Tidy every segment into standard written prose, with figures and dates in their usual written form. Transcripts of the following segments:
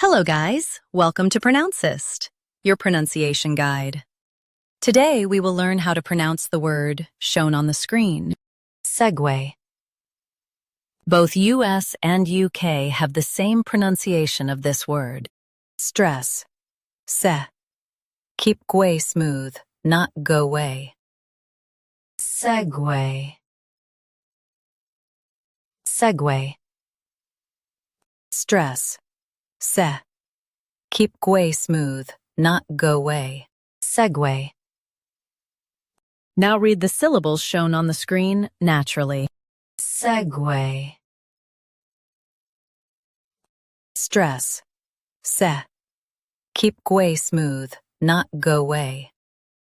Hello guys, welcome to Pronouncist, your pronunciation guide. Today we will learn how to pronounce the word shown on the screen, segue. Both US and UK have the same pronunciation of this word. Stress, se. Keep gue smooth, not go way. Segue. Segue. Stress, se. Keep gue smooth, not go way. Segue. Now read the syllables shown on the screen naturally. Segue. Stress, se. Keep gue smooth, not go way.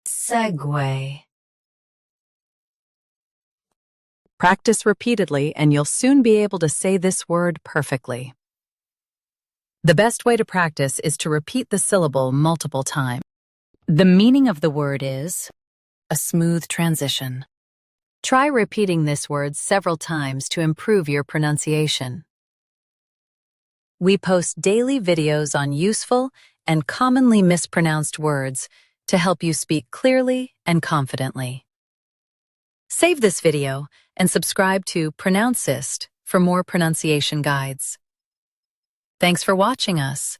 Segue. Practice repeatedly and you'll soon be able to say this word perfectly. The best way to practice is to repeat the syllable multiple times. The meaning of the word is a smooth transition. Try repeating this word several times to improve your pronunciation. We post daily videos on useful and commonly mispronounced words to help you speak clearly and confidently. Save this video and subscribe to Pronouncist for more pronunciation guides. Thanks for watching us.